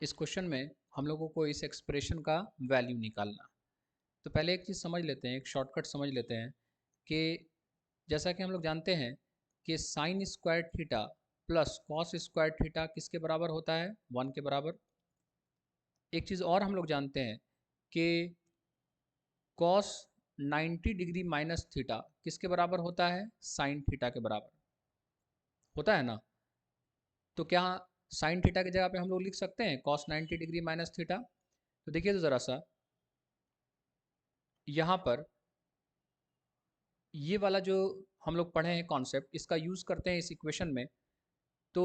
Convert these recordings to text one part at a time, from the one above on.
इस क्वेश्चन में हम लोगों को इस एक्सप्रेशन का वैल्यू निकालना। तो पहले एक चीज़ समझ लेते हैं, एक शॉर्टकट समझ लेते हैं कि जैसा कि हम लोग जानते हैं कि sine square theta plus cos square theta किसके बराबर होता है, 1 के बराबर। एक चीज़ और हम लोग जानते हैं कि कॉस 90 डिग्री माइनस थीटा किसके बराबर होता है, साइन थीटा के बराबर होता है ना। तो क्या साइन थीटा की जगह पे हम लोग लिख सकते हैं कॉस 90 डिग्री माइनस थीटा। तो देखिए तो ज़रा सा यहाँ पर ये वाला जो हम लोग पढ़े हैं कॉन्सेप्ट, इसका यूज़ करते हैं इस इक्वेशन में। तो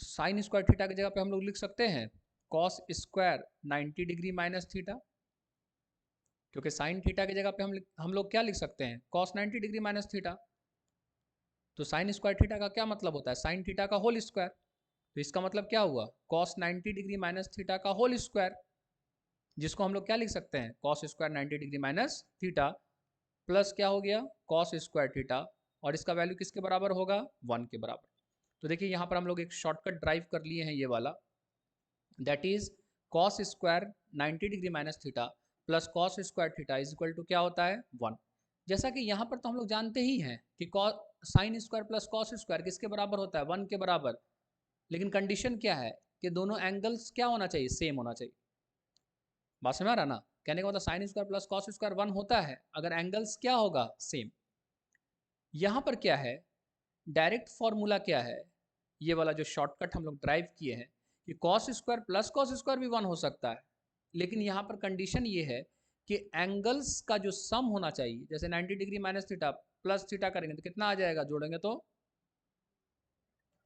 साइन स्क्वायर थीटा की जगह पे हम लोग लिख सकते हैं cos square 90 degree minus theta, क्योंकि साइन थीटा की जगह पे हम लोग क्या लिख सकते हैं, कॉस 90 डिग्री माइनस थीटा। तो साइन स्क्वायर थीटा का क्या मतलब होता है, साइन थीटा का होल स्क्वायर। तो इसका मतलब क्या हुआ, कॉस 90 डिग्री माइनस थीटा का होल स्क्वायर, जिसको हम लोग क्या लिख सकते हैं, cos square 90 degree minus theta plus क्या हो गया, कॉस स्क्वायर थीटा, और इसका वैल्यू किसके बराबर होगा, 1 के बराबर। तो देखिए यहाँ पर हम लोग एक शॉर्टकट ड्राइव कर लिए हैं, ये वाला, that is cos square 90 degree minus theta plus cos square theta is equal to क्या होता है, 1। जैसा कि यहाँ पर तो हम लोग जानते ही हैं कि sine square plus cos square किसके बराबर होता है, 1 के बराबर। लेकिन कंडीशन क्या है कि दोनों एंगल्स क्या होना चाहिए, सेम होना चाहिए। बात समझ रहा ना, कहने का मतलब sine square plus cos square 1 होता है अगर एंगल्स क्या होगा, सेम। यहाँ पर क्या है, डायरेक्ट फॉर्मूला क्या है, ये वाला जो शॉर्टकट हम लोग ड्राइव किए हैं कि cos square plus cos square भी 1 हो सकता है। लेकिन यहाँ पर कंडीशन ये है कि एंगल्स का जो सम होना चाहिए, जैसे 90 degree minus theta plus theta करेंगे तो कितना आ जाएगा, जोड़ेंगे तो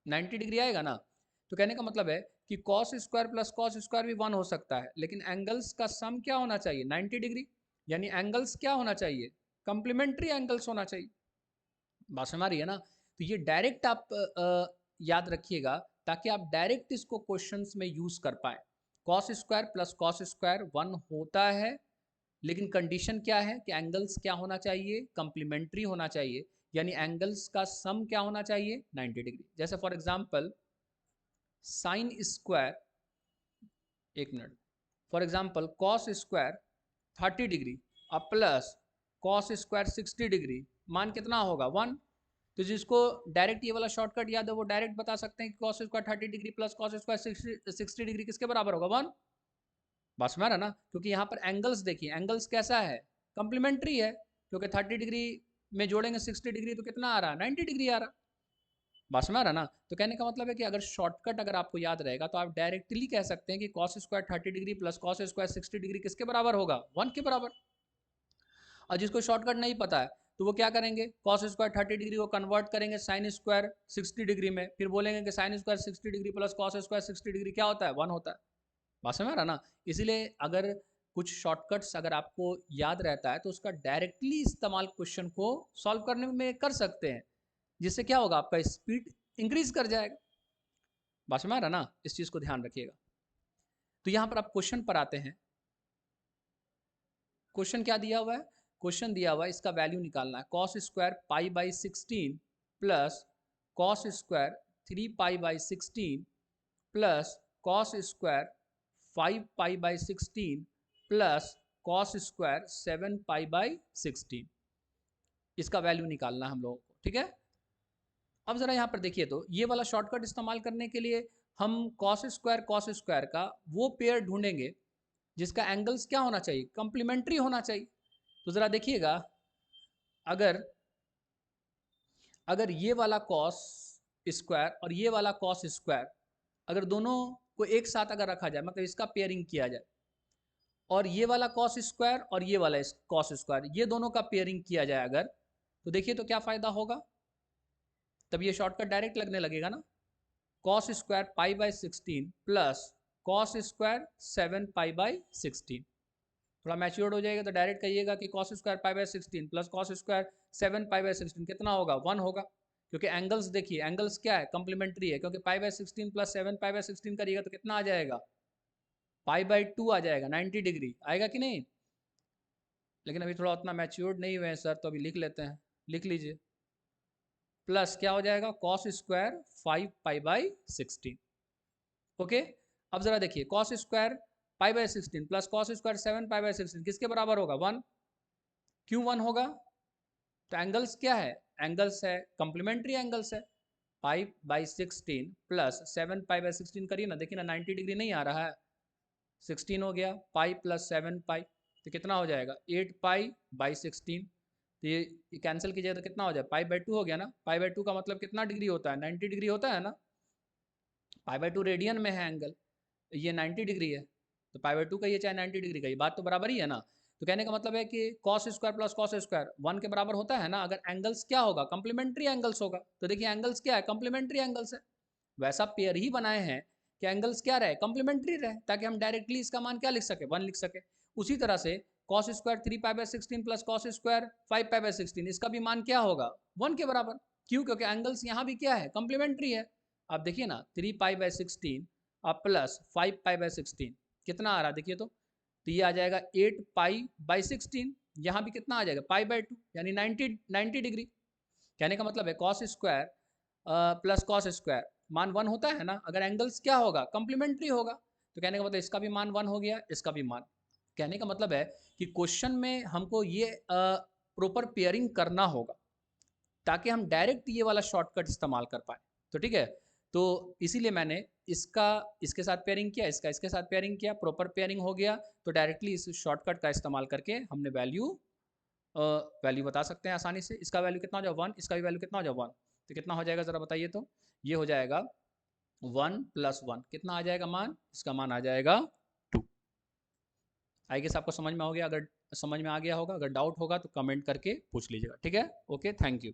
90 डिग्री आएगा ना। तो कहने का मतलब है कि cos square plus cos square भी 1 हो सकता है, लेकिन एंगल्स का सम क्या होना चाहिए, 90 डिग्री। यानी एंगल्स क्या होना चाहिए, कंप्लीमेंट्री एंगल्स होना चाहिए। बात समझ आ रही है ना। तो ये डायरेक्ट आप याद रखिएगा, ताकि आप डायरेक्ट इसको क्वेश्चंस में यूज कर पाए। Cos square plus cos square 1 होता है, लेकिन कंडीशन क्या है कि एंगल्स क्या होना चाहिए, कंप्लीमेंट्री होना चाहिए। यानी एंगल्स का सम क्या होना चाहिए, 90 डिग्री। जैसे फॉर एग्जांपल साइन स्क्वायर, एक minute, for example cos square 30 degree अब प्लस कॉस स्क्वायर 60 डिग्री, मान कितना होगा, 1। तो जिसको डायरेक्ट ये वाला शॉर्टकट याद है वो डायरेक्ट बता सकते हैं कि cos square 30 degree plus cos square 60 degree किसके बराबर होगा, 1। बस में ना, क्योंकि यहाँ पर एंगल्स देखिए, एंगल्स कैसा है, कंप्लीमेंट्री है। क्योंकि 30 डिग्री में जोड़ेंगे 60 डिग्री तो कितना आ रहा है, 90 डिग्री आ रहा। बस में आ रहा ना। तो कहने का मतलब है कि अगर शॉर्टकट अगर आपको याद रहेगा तो आप डायरेक्टली कह सकते हैं कि cos square 30 degree plus cos square 60 degree किसके बराबर होगा, 1 के बराबर। और जिसको शॉर्टकट नहीं पता है तो वो क्या करेंगे, कॉस स्क्वायर 30 डिग्री को कन्वर्ट करेंगे साइन स्क्वायर 60 डिग्री में, फिर बोलेंगे कि sine square 60 degree plus cos square 60 degree क्या होता है, 1 होता है। बात समझ रहा ना। इसीलिए अगर कुछ शॉर्टकट्स अगर आपको याद रहता है तो उसका डायरेक्टली इस्तेमाल क्वेश्चन को सॉल्व करने में कर सकते हैं, जिससे क्या होगा, आपका स्पीड इंक्रीज कर जाएगा। बात समझ रहा ना, इस चीज को ध्यान रखिएगा। तो यहां पर आप क्वेश्चन पर आते हैं। क्वेश्चन क्या दिया हुआ है, क्वेश्चन दिया हुआ है इसका वैल्यू निकालना है, cos square pi by 16 plus cos square 3 pi by 16 plus cos square 5 pi by 16 plus cos square 7 pi by 16। इसका वैल्यू निकालना है हम लोगों को, ठीक है। अब जरा यहाँ पर देखिए, तो ये वाला शॉर्टकट इस्तेमाल करने के लिए हम कॉस स्क्वायर का वो पेयर ढूंढेंगे जिसका एंगल्स क्या होना चाहिए, कंप्लीमेंट्री होना चाहिए। तो जरा देखिएगा, अगर अगर ये वाला कॉस स्क्वायर और ये वाला कॉस स्क्वायर, अगर दोनों को एक साथ अगर रखा जाए, मतलब इसका पेयरिंग किया जाए, और ये वाला कॉस स्क्वायर और ये वाला कॉस स्क्वायर, ये दोनों का पेयरिंग किया जाए अगर, तो देखिए तो क्या फायदा होगा, तब ये शॉर्टकट डायरेक्ट लगने लगेगा ना। Cos square pi by 16 plus cos square 7 pi by 16। थोड़ा मैच्योर्ड हो जाएगा तो डायरेक्ट कहिएगा कि cos square pi by 16 plus cos square 7 pi by 16 कितना होगा, 1 होगा। क्योंकि एंगल्स देखिए, एंगल्स क्या है, कंप्लीमेंट्री है। क्योंकि pi by 16 plus 7 pi by 16 करिएगा तो कितना आ जाएगा, पाई बाई 2 आ जाएगा, 90 डिग्री आएगा कि नहीं। लेकिन अभी थोड़ा उतना मैच्योर्ड नहीं हुए हैं सर, तो अभी लिख लेते हैं, लिख लीजिए। प्लस क्या हो जाएगा, cos square 5 pi by 16। Okay. अब जरा देखिए cos square pi by 16 plus cos square 7 pi by 16 किसके बराबर होगा 1। क्यों 1 होगा? तो एंगल्स क्या है? एंगल्स है कॉम्प्लीमेंट्री एंगल्स है। Pi by 16 plus 7 pi by 16 करिए ना, देखिए ना 90 डिग्री नहीं आ रहा है। 16 हो गया पाई प्लस 7 पाई, तो कितना हो जाएगा 8 पाई बाई 16। तो ये कैंसिल कीजिए तो कितना हो जाए पाई बाई 2 हो गया ना। पाई बाई 2 का मतलब कितना डिग्री होता है 90 डिग्री होता है ना। पाई बाई 2 रेडियन में है एंगल, ये 90 डिग्री है, तो पाई बाई 2 का ये चाहे 90 डिग्री का, ये बात तो बराबर ही है ना। तो कहने का मतलब है कि cos square plus cos square 1 के बराबर होता है ना, अगर एंगल्स क्या होगा कॉम्प्लीमेंट्री एंगल्स होगा। तो देखिए एंगल्स क्या है कॉम्प्लीमेंट्री एंगल्स है, वैसा पेयर ही बनाए हैं कि एंगल्स क्या रहे कॉम्प्लीमेंट्री रहे, ताकि हम डायरेक्टली इसका मान क्या लिख सके 1 लिख सके। उसी तरह से cos square 3 pi by 16 plus cos square 5 pi by 16, इसका भी मान क्या होगा 1 के बराबर। क्यों? क्योंकि एंगल्स यहाँ भी क्या है कॉम्प्लीमेंट्री है। आप देखिए ना 3 पाई बाय 16 और प्लस 5 पाई बाय 16 कितना आ रहा है देखिए, तो ये आ जाएगा 8 पाई बाई 16। यहाँ भी कितना आ जाएगा पाई बाई 2 यानी 90 डिग्री। कहने का मतलब है cos square plus cos square मान 1 होता है ना, अगर एंगल्स क्या होगा कॉम्प्लीमेंट्री होगा। तो कहने का मतलब इसका भी मान 1 हो गया, इसका भी मान। कहने का मतलब है कि क्वेश्चन में हमको ये प्रॉपर पेयरिंग करना होगा, ताकि हम डायरेक्ट ये वाला शॉर्टकट इस्तेमाल कर पाए। तो ठीक है, तो इसीलिए मैंने इसका इसके साथ पेयरिंग किया, इसका इसके साथ पेयरिंग किया, प्रॉपर पेयरिंग हो गया, तो डायरेक्टली इस शॉर्टकट का इस्तेमाल करके हमने वैल्यू बता सकते हैं आसानी से। इसका वैल्यू कितना हो जाए 1, इसका भी वैल्यू कितना हो जाए 1, तो कितना हो जाएगा ज़रा बताइए। तो ये हो जाएगा 1 + 1, कितना आ जाएगा मान, इसका मान आ जाएगा 2। आई गेस आपको समझ में हो गया, अगर समझ में आ गया होगा, अगर डाउट होगा तो कमेंट करके पूछ लीजिएगा। ठीक है, ओके, थैंक यू।